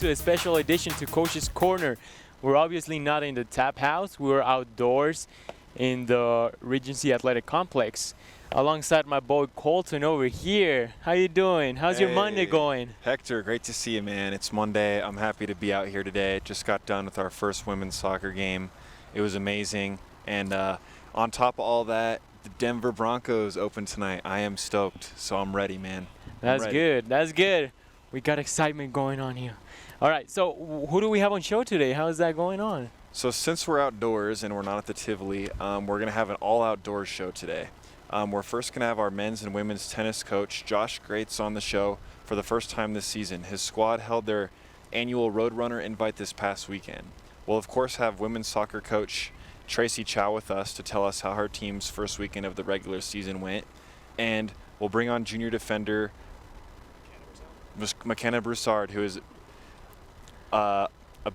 to a special edition to Coach's Corner. We're obviously not in the tap house. We're outdoors in the Regency Athletic Complex alongside my boy Coltin over here. How you doing? How's your Monday going? Hector, great to see you, man. It's Monday. I'm happy to be out here today. Just got done with our first women's soccer game. It was amazing. And on top of all that, the Denver Broncos open tonight. I am stoked, so I'm ready, man. That's good. That's good. We got excitement going on here. All right, so who do we have on show today? How is that going on? So since we're outdoors and we're not at the Tivoli, we're going to have an all-outdoors show today. We're first going to have our men's and women's tennis coach, Josh Graetz, on the show for the first time this season. His squad held their annual Roadrunner invite this past weekend. We'll, of course, have women's soccer coach Tracy Chao with us to tell us how her team's first weekend of the regular season went. And we'll bring on junior defender Makenna Brassard, who is a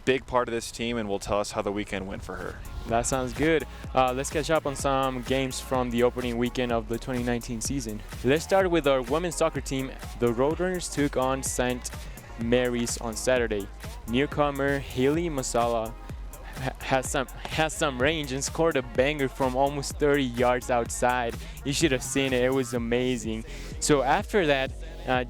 big part of this team, and will tell us how the weekend went for her. That sounds good. Let's catch up on some games from the opening weekend of the 2019 season. Let's start with our women's soccer team. The Roadrunners took on St. Mary's on Saturday. Newcomer Haley Masala has some range and scored a banger from almost 30 yards outside. You should have seen it. It was amazing. So after that,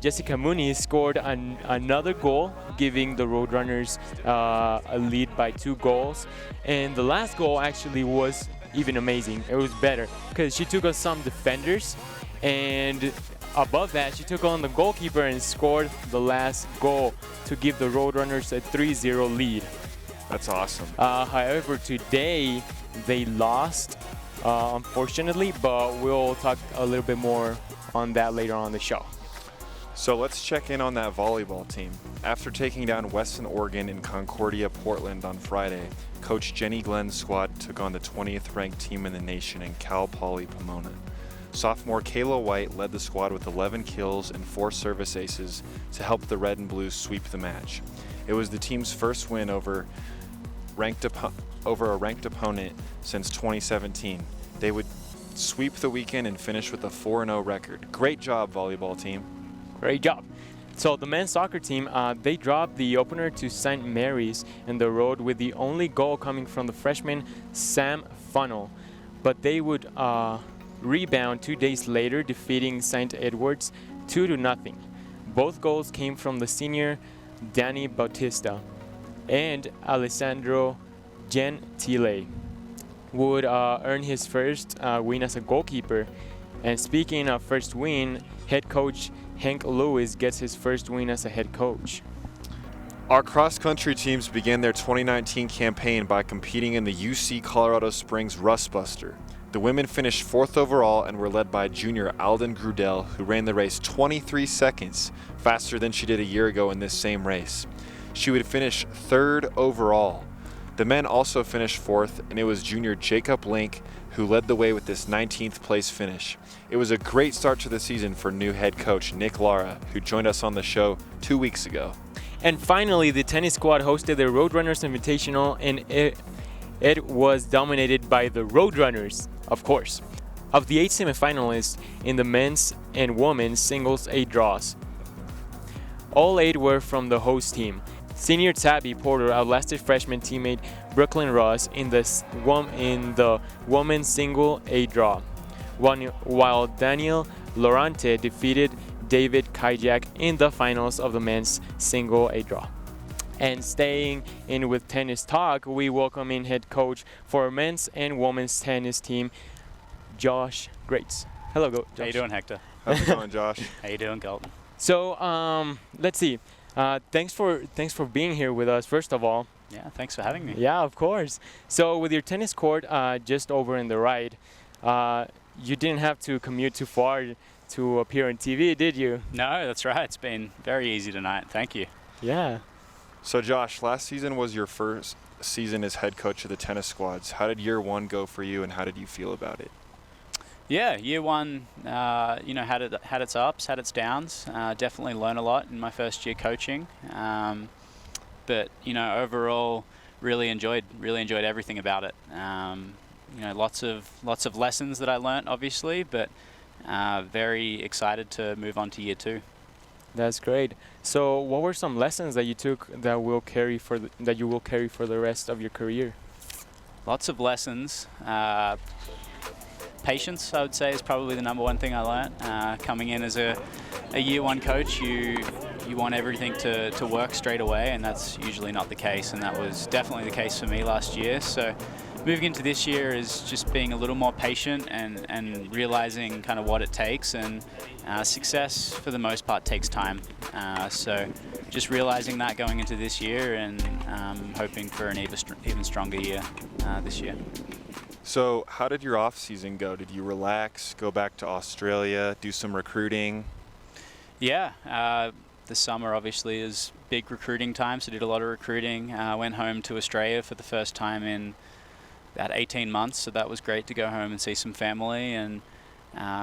Jessica Mooney scored another goal, giving the Roadrunners a lead by 2 goals. And the last goal actually was even amazing. It was better because she took on some defenders, and above that, she took on the goalkeeper and scored the last goal to give the Roadrunners a 3-0 lead. That's awesome. However, today they lost, unfortunately, but we'll talk a little bit more on that later on in the show. So let's check in on that volleyball team. After taking down Western Oregon in Concordia, Portland on Friday, Coach Jenny Glenn's squad took on the 20th ranked team in the nation in Cal Poly Pomona. Sophomore Kayla White led the squad with 11 kills and 4 service aces to help the Red and Blues sweep the match. It was the team's first win over a ranked opponent since 2017. They would sweep the weekend and finish with a 4-0 record. Great job, volleyball team. Great job. So the men's soccer team, they dropped the opener to St. Mary's in the road with the only goal coming from the freshman Sam Funnel. But they would rebound 2 days later, defeating St. Edward's 2-0. Both goals came from the senior Danny Bautista, and Alessandro Gentile would earn his first win as a goalkeeper. And speaking of first win, head coach Hank Lewis gets his first win as a head coach. Our cross-country teams began their 2019 campaign by competing in the UC Colorado Springs Rustbuster. The women finished 4th overall and were led by junior Alden Grudel, who ran the race 23 seconds faster than she did a year ago in this same race. She would finish 3rd overall. The men also finished 4th, and it was junior Jacob Link who led the way with this 19th place finish. It was a great start to the season for new head coach Nick Lara, who joined us on the show 2 weeks ago. And finally, the tennis squad hosted the Roadrunners Invitational, and it was dominated by the Roadrunners, of course. Of the 8 semifinalists in the men's and women's singles 8 draws, all 8 were from the host team. Senior Tabby Porter outlasted freshman teammate Brooklyn Ross in the women's single A draw, while Daniel Lorante defeated David Kajak in the finals of the men's single A draw. And staying in with tennis talk, we welcome in head coach for men's and women's tennis team, Josh Graetz. Hello, Josh. How you doing, Hector? How's it going, Josh? How you doing, Coltin? So let's see. Thanks for being here with us, first of all. Yeah, thanks for having me. Yeah, of course. So with your tennis court just over in the right, you didn't have to commute too far to appear on TV, did you? No, that's right. It's been very easy tonight. Thank you. Yeah. So Josh, last season was your first season as head coach of the tennis squads. How did year 1 go for you, and how did you feel about it? Yeah, year 1, had its ups, had its downs. Definitely learned a lot in my first year coaching. But overall, really enjoyed everything about it. Lots of lessons that I learnt, obviously, but very excited to move on to year 2. That's great. So, what were some lessons that you took that you will carry for the rest of your career? Lots of lessons. Patience, I would say, is probably the number one thing I learned. Coming in as a year one coach, you want everything to work straight away, and that's usually not the case, and that was definitely the case for me last year. So moving into this year is just being a little more patient and realizing kind of what it takes, and success for the most part takes time. So just realizing that going into this year, and hoping for an even stronger year this year. So how did your off season go? Did you relax, go back to Australia, do some recruiting? Yeah, the summer obviously is big recruiting time, so did a lot of recruiting. Went home to Australia for the first time in about 18 months, so that was great to go home and see some family, and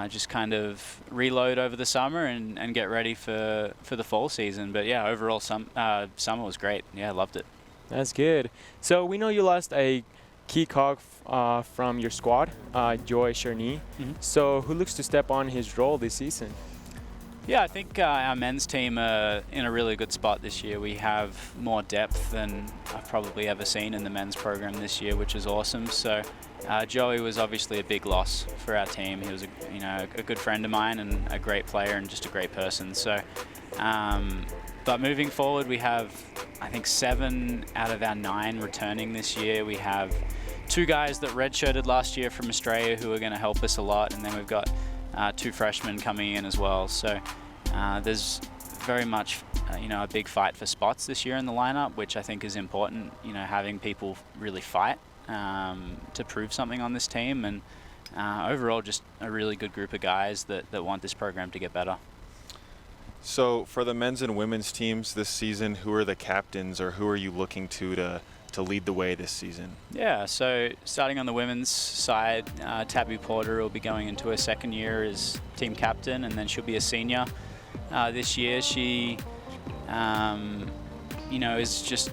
just kind of reload over the summer and get ready for the fall season. But yeah, overall summer was great. Yeah, I loved it. That's good. So we know you lost a key cog from your squad, Joy Cherny. So who looks to step on his role this season? Yeah, I think our men's team are in a really good spot this year. We have more depth than I've probably ever seen in the men's program this year, which is awesome. So Joey was obviously a big loss for our team. He was a good friend of mine and a great player and just a great person. So, but moving forward, we have, I think, 7 out of our 9 returning this year. We have 2 guys that redshirted last year from Australia who are going to help us a lot, and then we've got 2 freshmen coming in as well. So there's very much a big fight for spots this year in the lineup, which I think is important. Having people really fight to prove something on this team, and overall just a really good group of guys that want this program to get better. So for the men's and women's teams this season, who are the captains, or who are you looking to lead the way this season? Yeah, so starting on the women's side, Tabby Porter will be going into her second year as team captain, and then she'll be a senior this year. She, is just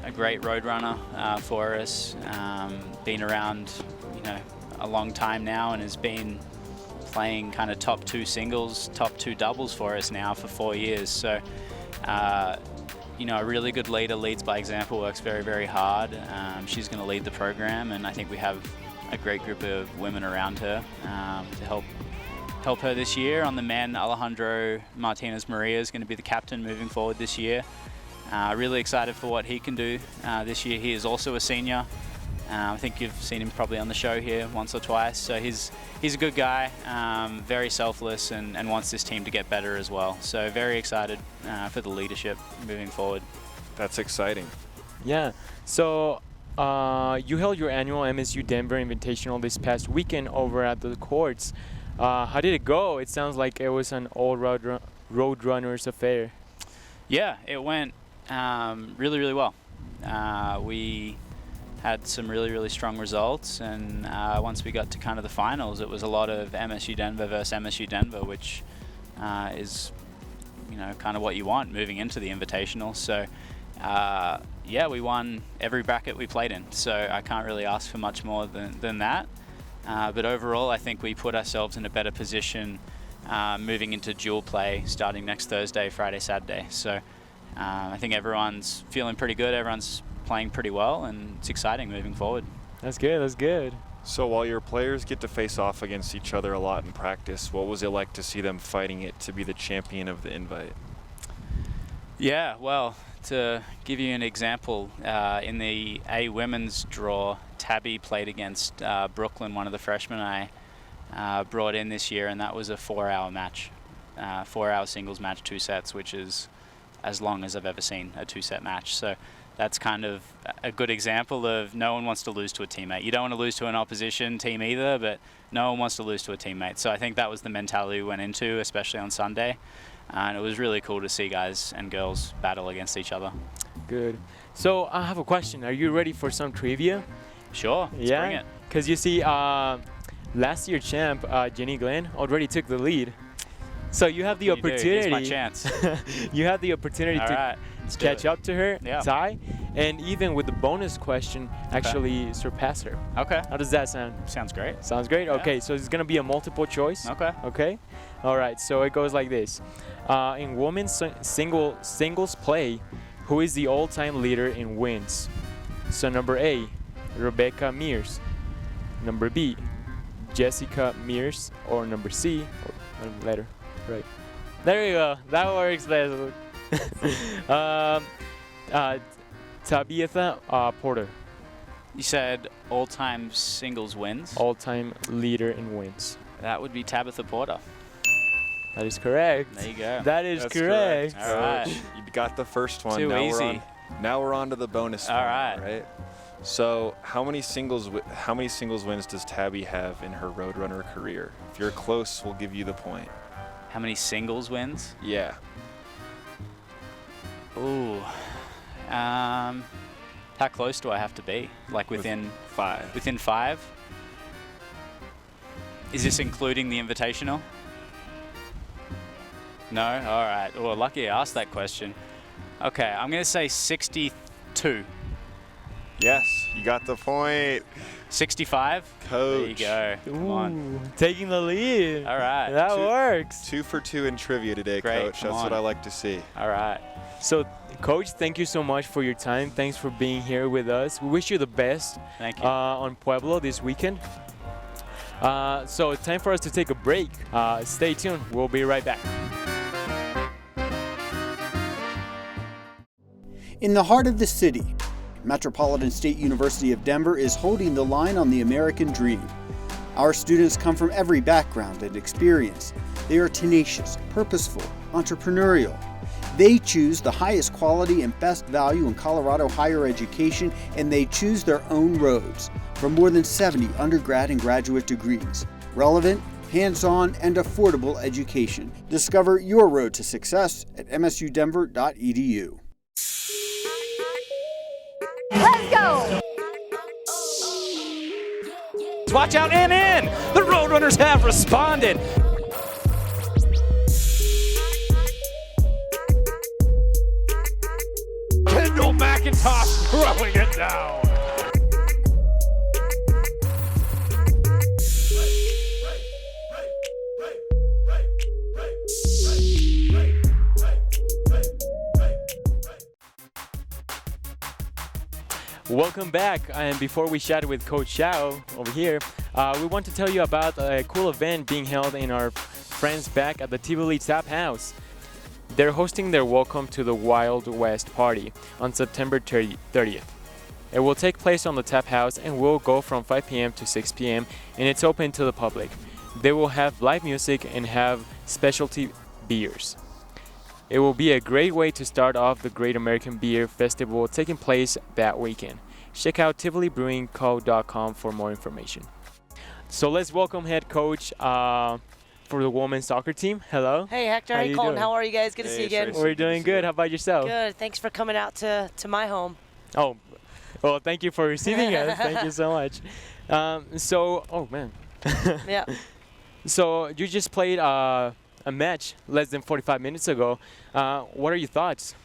a great road runner for us. Been around, a long time now, and has been playing kind of top 2 singles, top 2 doubles for us now for 4 years. So, a really good leader, leads by example, works very, very hard. She's going to lead the program, and I think we have a great group of women around her to help her this year. On the men, Alejandro Martinez Maria is going to be the captain moving forward this year. Really excited for what he can do this year. He is also a senior. I think you've seen him probably on the show here once or twice. So he's a good guy, very selfless, and wants this team to get better as well. So very excited for the leadership moving forward. That's exciting. Yeah. So you held your annual MSU Denver Invitational this past weekend over at the courts. How did it go? It sounds like it was an all road runners affair. Yeah, it went really, really well. We had some really, really strong results, and once we got to kind of the finals, it was a lot of MSU Denver versus MSU Denver, which is kind of what you want moving into the Invitational. So yeah, we won every bracket we played in, so I can't really ask for much more than that. But overall, I think we put ourselves in a better position moving into dual play starting next Thursday, Friday, Saturday. So I think everyone's feeling pretty good. Everyone's playing pretty well, and it's exciting moving forward. That's good. That's good. So while your players get to face off against each other a lot in practice, what was it like to see them fighting it to be the champion of the invite? Yeah, well, to give you an example, in the A women's draw, Tabby played against Brooklyn, one of the freshmen I brought in this year, and that was a 4-hour match, 4-hour singles match, 2 sets, which is as long as I've ever seen a 2-set match. So that's kind of a good example of no one wants to lose to a teammate. You don't want to lose to an opposition team either, but no one wants to lose to a teammate. So I think that was the mentality we went into, especially on Sunday. And it was really cool to see guys and girls battle against each other. Good. So I have a question. Are you ready for some trivia? Sure. Let's bring it. Because you see, last year champ Jenny Glenn already took the lead. So you have the opportunity. Here's my chance. You have the opportunity to catch up to her, tie, and even with the bonus question, actually surpass her. Okay. How does that sound? Sounds great. Sounds great? Yeah. Okay, so it's going to be a multiple choice. Okay. Okay? All right, so it goes like this. In women's singles play, who is the all-time leader in wins? So number A, Rebecca Mears. Number B, Jessica Mears. Or number C, or letter. Right. There you go. That works best. Tabitha Porter, You said all-time singles wins. all-time leader in wins. That would be Tabitha Porter. That is correct. There you go. That is That's correct. All right. Coach. You got the first one. Too now easy. Now we're on to the bonus All one, right. right? So how many singles wins does Tabby have in her Roadrunner career? If you're close, we'll give you the point. How many singles wins? Yeah. Ooh. How close do I have to be? Like within 5. within 5? Is this including the invitational? No? All right. Well, lucky I asked that question. Okay, I'm going to say 62. Yes, you got the point. 65? Coach. There you go. Come on. Ooh, taking the lead. All right. That Two- works. 2 for 2 in trivia today, Great, Coach. come That's what on. I like to see. All right. So, Coach, thank you so much for your time. Thanks for being here with us. We wish you the best Thank you. on Pueblo this weekend. So, it's time for us to take a break. Stay tuned. We'll be right back. In the heart of the city, Metropolitan State University of Denver is holding the line on the American dream. Our students come from every background and experience. They are tenacious, purposeful, entrepreneurial. They choose the highest quality and best value in Colorado higher education, and they choose their own roads for more than 70 undergrad and graduate degrees. Relevant, hands-on, and affordable education. Discover your road to success at msudenver.edu. Let's go! Watch out and in! The Roadrunners have responded. Kendall McIntosh throwing it down. Welcome back, and before we chat with Coach Chao over here, we want to tell you about a cool event being held in our friends back at the Tivoli Tap House. They're hosting their Welcome to the Wild West party on September 30th. It will take place on the Tap House and will go from 5 p.m. to 6 p.m. and it's open to the public. They will have live music and have specialty beers. It will be a great way to start off the Great American Beer Festival taking place that weekend. Check out TivoliBrewingCo.com for more information. So let's welcome head coach for the women's soccer team. Hello. Hey, Hector. How Hey, you Coltin. doing? How are you guys? Good to see you again. Tracy. We're Good to doing see good. you. How about yourself? Good. Thanks for coming out to my home. Oh, well, thank you for receiving us. Thank you so much. Oh man. Yeah. So you just played a match less than 45 minutes ago. What are your thoughts?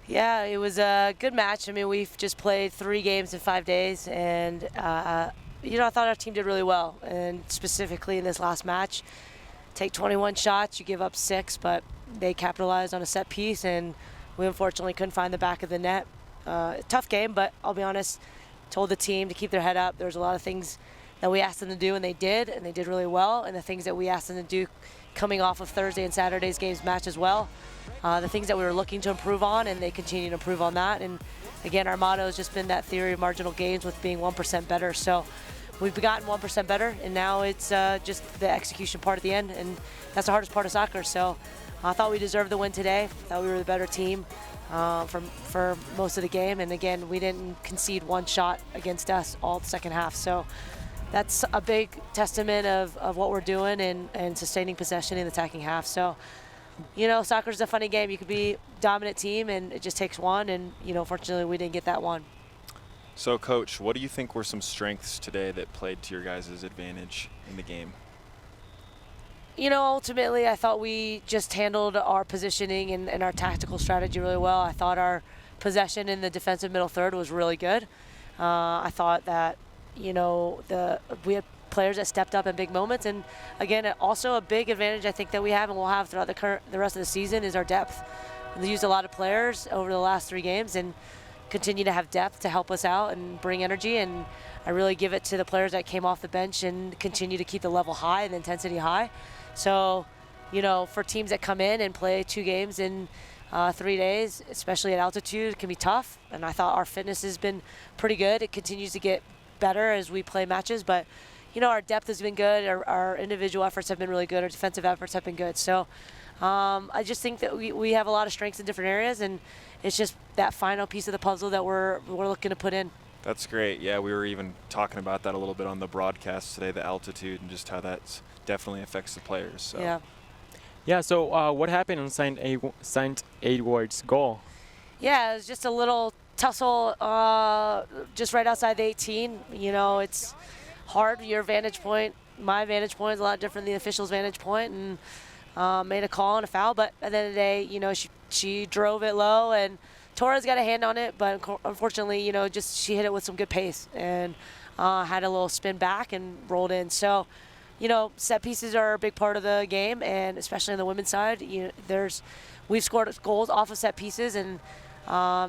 Yeah, it was a good match. I mean, we've just played 3 games in 5 days, and I thought our team did really well. And specifically in this last match, take 21 shots, you give up 6, but they capitalized on a set piece, and we unfortunately couldn't find the back of the net. Tough game, but I'll be honest, told the team to keep their head up. There's a lot of things that we asked them to do, and they did really well. And the things that we asked them to do coming off of Thursday and Saturday's games match as well. The things that we were looking to improve on, and they continue to improve on that. And again, our motto has just been that theory of marginal gains with being 1% better. So we've gotten 1% better, and now it's just the execution part at the end, and that's the hardest part of soccer. So I thought we deserved the win today. I thought we were the better team for most of the game. And again, we didn't concede 1 shot against us all the second half. So that's a big testament of what we're doing and sustaining possession in the attacking half. So, soccer's a funny game. You could be a dominant team, and it just takes one. And, fortunately, we didn't get that one. So, Coach, what do you think were some strengths today that played to your guys' advantage in the game? Ultimately, I thought we just handled our positioning and our tactical strategy really well. I thought our possession in the defensive middle third was really good. I thought that, we had players that stepped up in big moments, and again, also a big advantage I think that we have and we'll have throughout the rest of the season is our depth. We used a lot of players over the last 3 games and continue to have depth to help us out and bring energy, and I really give it to the players that came off the bench and continue to keep the level high and the intensity high. So, for teams that come in and play 2 games in 3 days, especially at altitude, it can be tough, and I thought our fitness has been pretty good. It continues to get better as we play matches, but our depth has been good. Our individual efforts have been really good. Our defensive efforts have been good. So I just think that we have a lot of strengths in different areas, and it's just that final piece of the puzzle that we're looking to put in. That's great. Yeah, we were even talking about that a little bit on the broadcast today, the altitude and just how that definitely affects the players. So. Yeah. Yeah, so what happened on St. Edward's goal? Yeah, it was just a little tussle just right outside the 18. It's hard. Your vantage point, my vantage point is a lot different than the official's vantage point, and made a call and a foul. But at the end of the day, she drove it low, and Torres got a hand on it, but unfortunately, she hit it with some good pace and had a little spin back and rolled in. So, set pieces are a big part of the game, and especially on the women's side, we've scored goals off of set pieces, and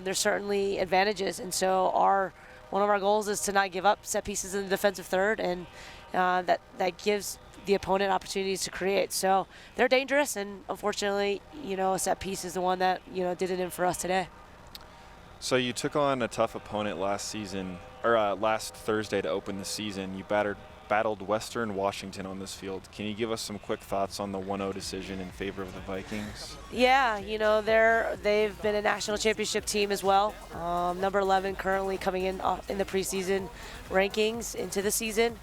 there's certainly advantages. And so one of our goals is to not give up set pieces in the defensive third, and that gives the opponent opportunities to create. So they're dangerous, and unfortunately, a set piece is the one that did it in for us today. So you took on a tough opponent last Thursday to open the season. You battled Western Washington on this field. Can you give us some quick thoughts on the 1-0 decision in favor of the Vikings? Yeah, they've been a national championship team as well. Number 11 currently coming in the preseason rankings into the season.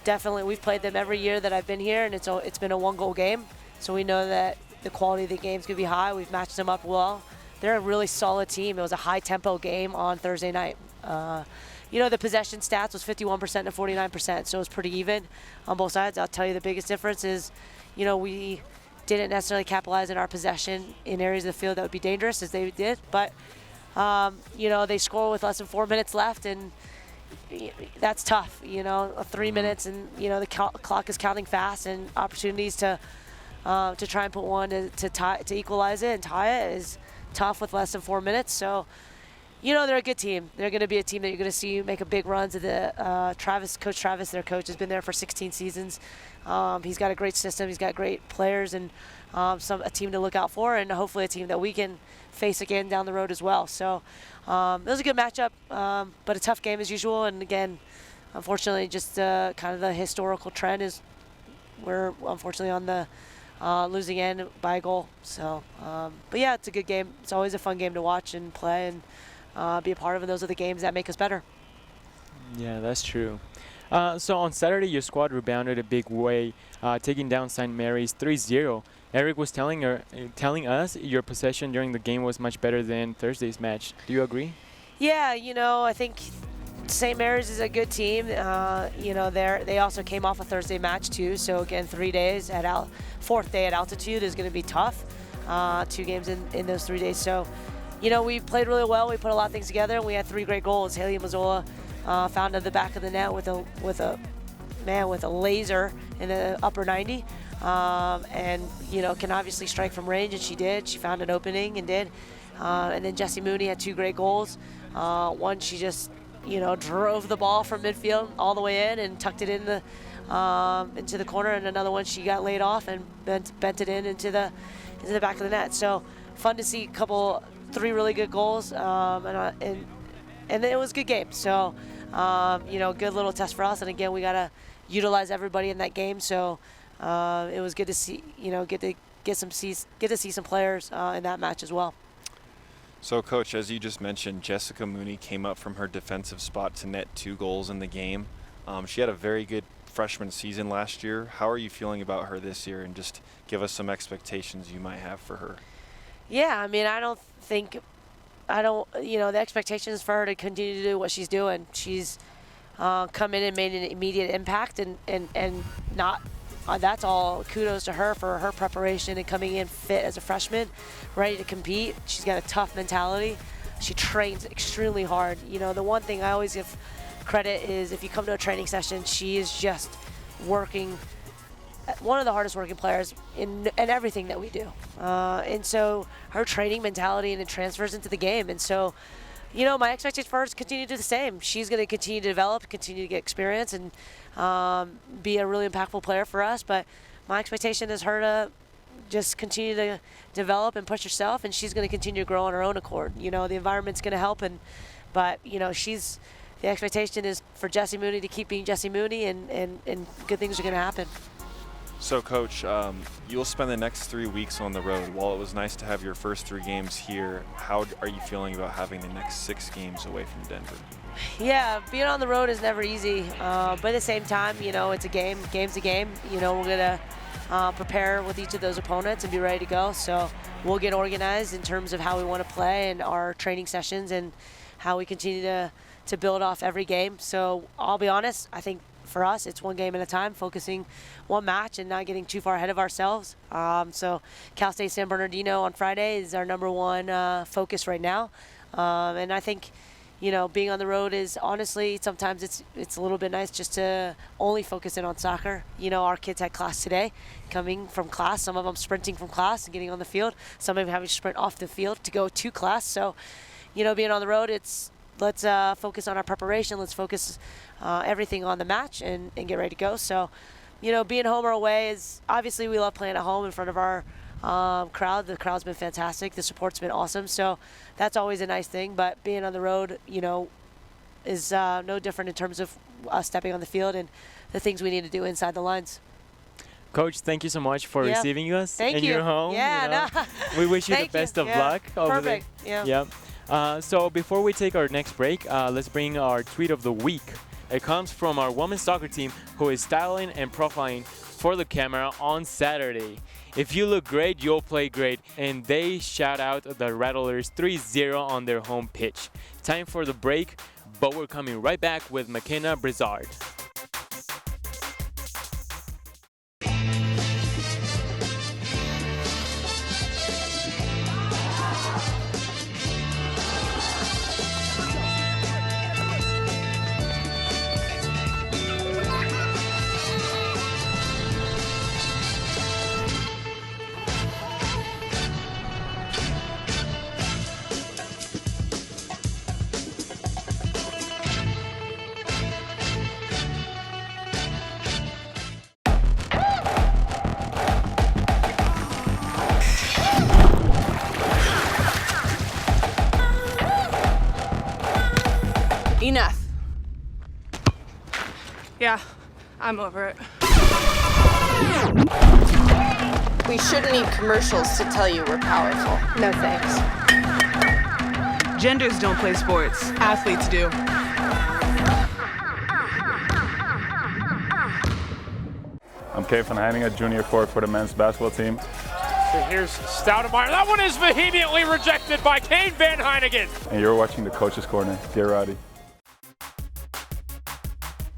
Definitely, we've played them every year that I've been here, and it's been a 1-goal game. So we know that the quality of the game's going to be high. We've matched them up well. They're a really solid team. It was a high-tempo game on Thursday night. The possession stats was 51% and 49%, so it was pretty even on both sides. I'll tell you the biggest difference is, we didn't necessarily capitalize in our possession in areas of the field that would be dangerous as they did. But, they score with less than 4 minutes left, and that's tough. 3 minutes, and, the clock is counting fast, and opportunities to try and put one to equalize it and tie it is tough with less than 4 minutes. So, they're a good team. They're going to be a team that you're going to see make a big run to the Coach Travis, their coach, has been there for 16 seasons. He's got a great system. He's got great players, and a team to look out for, and hopefully a team that we can face again down the road as well. So it was a good matchup, but a tough game as usual. And again, unfortunately, just kind of the historical trend is we're unfortunately on the losing end by a goal. So, but yeah, it's a good game. It's always a fun game to watch and play and be a part of, and those are the games that make us better. Yeah, that's true. So on Saturday, your squad rebounded a big way, taking down St. Mary's 3-0. Eric was telling us your possession during the game was much better than Thursday's match. Do you agree? Yeah, I think St. Mary's is a good team. They also came off a Thursday match too. So again, 3 days at fourth day at altitude is going to be tough. 2 games in those 3 days. So, we played really well. We put a lot of things together, and we had 3 great goals. Haley Mazzola found at the back of the net with a laser in the upper 90, and can obviously strike from range, and she did. She found an opening and did. And then Jessie Mooney had 2 great goals. One, she just drove the ball from midfield all the way in and tucked it in into the corner, and another one she got laid off and bent it into the back of the net. So fun to see 3 really good goals, and it was a good game. So good little test for us, and again we gotta utilize everybody in that game. So it was good to see get to see some players in that match as well. So, Coach, as you just mentioned, Jessica Mooney came up from her defensive spot to net 2 goals in the game. She had a very good freshman season last year. How are you feeling about her this year, and just give us some expectations you might have for her? Yeah, I mean, the expectations for her to continue to do what she's doing. She's come in and made an immediate impact, and not that's all kudos to her for her preparation and coming in fit as a freshman, ready to compete. She's got a tough mentality. She trains extremely hard. You know, the one thing I always give credit is if you come to a training session, she is just working, one of the hardest working players in everything that we do. And so her training mentality, and it transfers into the game. And so, you know, my expectation for her is to continue to do the same. She's going to continue to develop, continue to get experience, and be a really impactful player for us. But my expectation is her to just continue to develop and push herself, and she's going to continue to grow on her own accord. You know, the environment's going to help, but you know, the expectation is for Jessie Mooney to keep being Jessie Mooney, and good things are going to happen. So, Coach, you'll spend the next 3 weeks on the road. While it was nice to have your first 3 games here, how are you feeling about having the next 6 games away from Denver? Yeah, being on the road is never easy, but at the same time, you know, it's a game. Game's a game. You know, we're going to prepare with each of those opponents and be ready to go. So we'll get organized in terms of how we want to play and our training sessions and how we continue to build off every game. So I'll be honest, I think for us, it's one game at a time, focusing one match and not getting too far ahead of ourselves. So Cal State San Bernardino on Friday is our #1 focus right now. And I think, you know, being on the road is honestly, sometimes it's a little bit nice just to only focus in on soccer. You know, our kids had class today, coming from class, some of them sprinting from class and getting on the field, some of them having to sprint off the field to go to class. So, you know, being on the road, let's focus on our preparation. Let's focus everything on the match and get ready to go. So, you know, being home or away is, obviously we love playing at home in front of our crowd. The crowd's been fantastic. The support's been awesome. So that's always a nice thing. But being on the road, you know, is no different in terms of us stepping on the field and the things we need to do inside the lines. Coach, thank you so much for receiving us in your home. Yeah, you know. no. We wish you the best of luck over Perfect. there. Yeah. Yep. So before we take our next break, let's bring our tweet of the week. It comes from our women's soccer team, who is styling and profiling for the camera on Saturday. If you look great, you'll play great. And they shout out the Rattlers 3-0 on their home pitch. Time for the break, but we're coming right back with Makenna Brassard. Enough. Yeah, I'm over it. We shouldn't need commercials to tell you we're powerful. No thanks. Genders don't play sports. Athletes do. I'm Kay van Heiningen, junior forward for the men's basketball team. So here's Stoudemeyer. That one is vehemently rejected by Kane Van Heiningen. And you're watching the Coach's Corner. Get ready.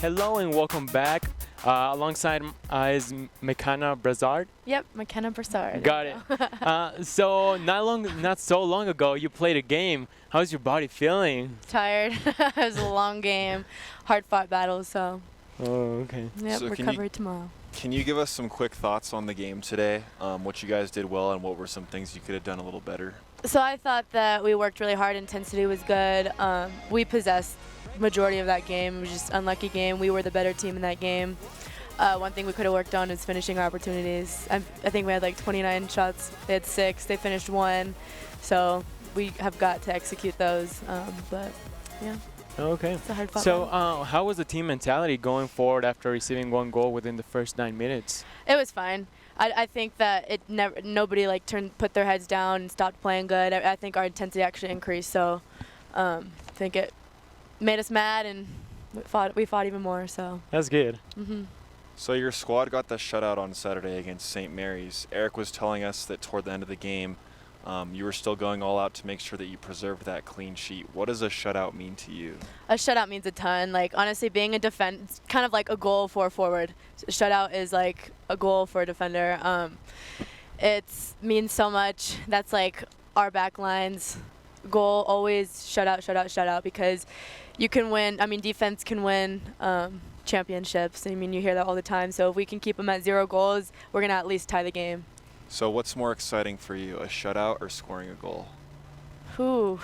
Hello and welcome back. Alongside is Makenna Brassard. Yep, Makenna Brassard. Got it. So not so long ago, you played a game. How's your body feeling? Tired. It was a long game, hard-fought battle. So. Oh, okay. Yep, So recover tomorrow. Can you give us some quick thoughts on the game today? What you guys did well and what were some things you could have done a little better? So I thought that we worked really hard. Intensity was good. We possessed majority of that game. It was just an unlucky game. We were the better team in that game. One thing we could have worked on is finishing our opportunities. I think we had like 29 shots. They had 6. They finished 1. So we have got to execute those. But yeah. Okay. It's a hard fight. So how was the team mentality going forward after receiving 1 goal within the first 9 minutes? It was fine. I think that nobody like put their heads down and stopped playing good. I think our intensity actually increased. So I think it made us mad and we fought even more. So that's good. So your squad got the shutout on Saturday against St. Mary's. Eric was telling us that toward the end of the game, you were still going all out to make sure that you preserved that clean sheet. What does a shutout mean to you? A shutout means a ton. Like, honestly, being a defender, it's kind of like a goal for a forward. A shutout is like a goal for a defender. It means so much. That's like our back lines goal, always shutout, shutout, shutout, because you can win. I mean, defense can win championships. I mean, you hear that all the time. So if we can keep them at 0 goals, we're going to at least tie the game. So what's more exciting for you, a shutout or scoring a goal? Ooh.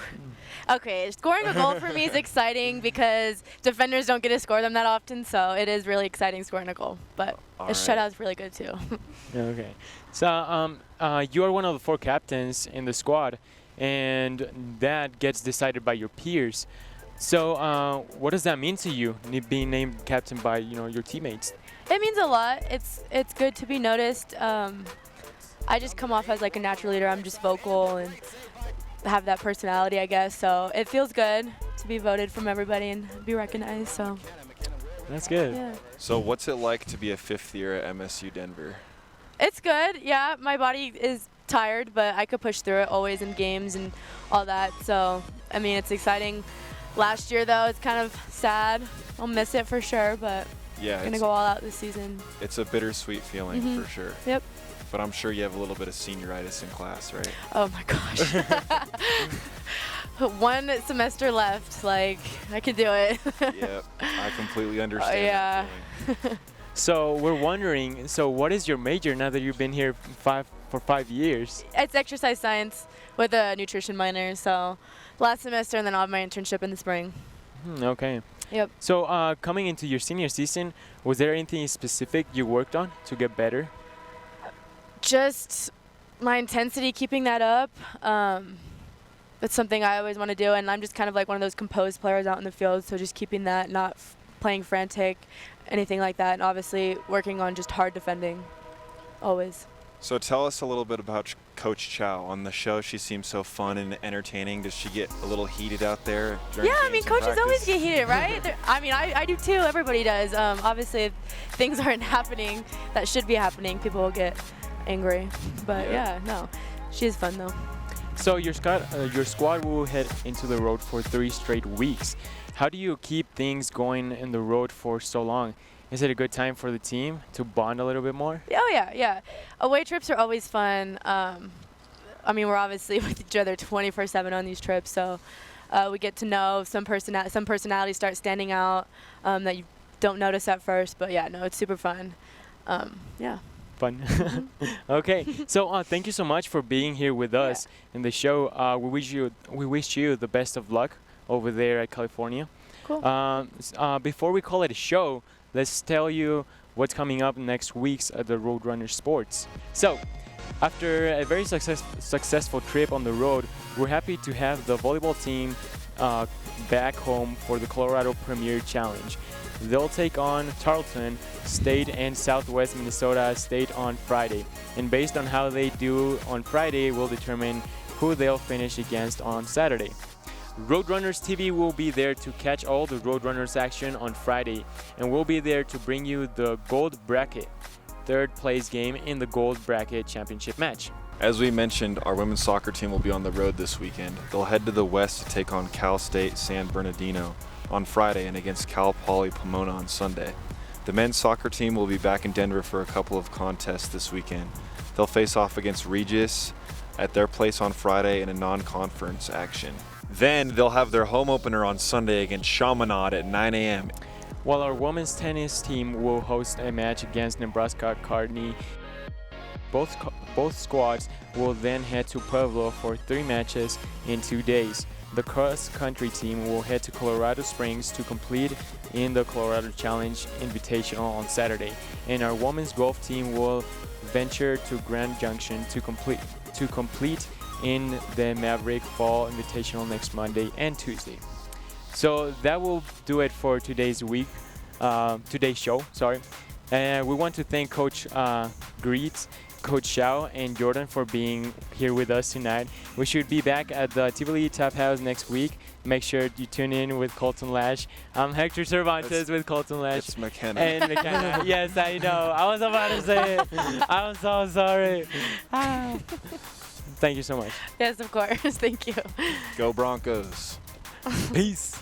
Okay, scoring a goal for me is exciting because defenders don't get to score them that often, so it is really exciting scoring a goal. But a shutout is really good too. Okay. So you are one of the 4 captains in the squad, and that gets decided by your peers. So what does that mean to you, being named captain by your teammates? It means a lot. It's good to be noticed. I just come off as like a natural leader. I'm just vocal and have that personality, I guess. So it feels good to be voted from everybody and be recognized. So that's good. Yeah. So what's it like to be a 5th year at MSU Denver? It's good. Yeah, my body is tired, but I could push through it always in games and all that. So I mean, it's exciting. Last year though, it's kind of sad. I'll miss it for sure, but yeah, gonna go all out this season. It's a bittersweet feeling for sure. Yep. But I'm sure you have a little bit of senioritis in class, right? Oh my gosh. 1 semester left. Like, I could do it. Yep, I completely understand. Yeah. That feeling. So we're wondering, what is your major now that you've been here for 5 years? It's exercise science with a nutrition minor. So last semester, and then I'll have my internship in the spring. Okay. Yep. So coming into your senior season, was there anything specific you worked on to get better? Just my intensity, keeping that up. That's something I always want to do, and I'm just kind of like one of those composed players out in the field, so just keeping that, not playing frantic, anything like that, and obviously working on just hard defending, always. So tell us a little bit about Coach Chao. On the show, she seems so fun and entertaining. Does she get a little heated out there during Yeah, I mean, games and coaches practice? always get heated, right? I mean, I do too. Everybody does. Obviously, if things aren't happening that should be happening, people will get angry. But yeah, no, she is fun though. So your squad will head into the road for 3 straight weeks. How do you keep things going in the road for so long? Is it a good time for the team to bond a little bit more? Oh yeah. Away trips are always fun. I mean, we're obviously with each other 24/7 on these trips, so we get to know some personalities start standing out that you don't notice at first. But yeah, no, it's super fun. Yeah. Fun. Okay, so thank you so much for being here with us in the show. We wish you the best of luck over there at California. Cool. Before we call it a show, let's tell you what's coming up next week's at the Roadrunner Sports. So, after a very successful trip on the road, we're happy to have the volleyball team back home for the Colorado Premier Challenge. They'll take on Tarleton State and Southwest Minnesota State on Friday. And based on how they do on Friday, we'll determine who they'll finish against on Saturday. Roadrunners TV will be there to catch all the Roadrunners action on Friday, and we'll be there to bring you the Gold Bracket, 3rd place game in the Gold Bracket Championship match. As we mentioned, our women's soccer team will be on the road this weekend. They'll head to the west to take on Cal State San Bernardino on Friday and against Cal Poly Pomona on Sunday. The men's soccer team will be back in Denver for a couple of contests this weekend. They'll face off against Regis at their place on Friday in a non-conference action. Then they'll have their home opener on Sunday against Chaminade at 9 a.m. While our women's tennis team will host a match against Nebraska Kearney. Both squads will then head to Pueblo for 3 matches in 2 days. The cross-country team will head to Colorado Springs to complete in the Colorado Challenge Invitational on Saturday, and our women's golf team will venture to Grand Junction to complete in the Maverick Fall Invitational next Monday and Tuesday. So that will do it for today's show. And we want to thank Coach Graetz, Coach Chao, and Jordan for being here with us tonight. We should be back at the Tivoli Tap House next week. Make sure you tune in with Coltin Lash. I'm Hector Cervantes with Coltin Lash. It's Makenna. And Makenna. Yes, I know. I was about to say it. I'm so sorry. Thank you so much. Yes, of course. Thank you. Go Broncos. Peace.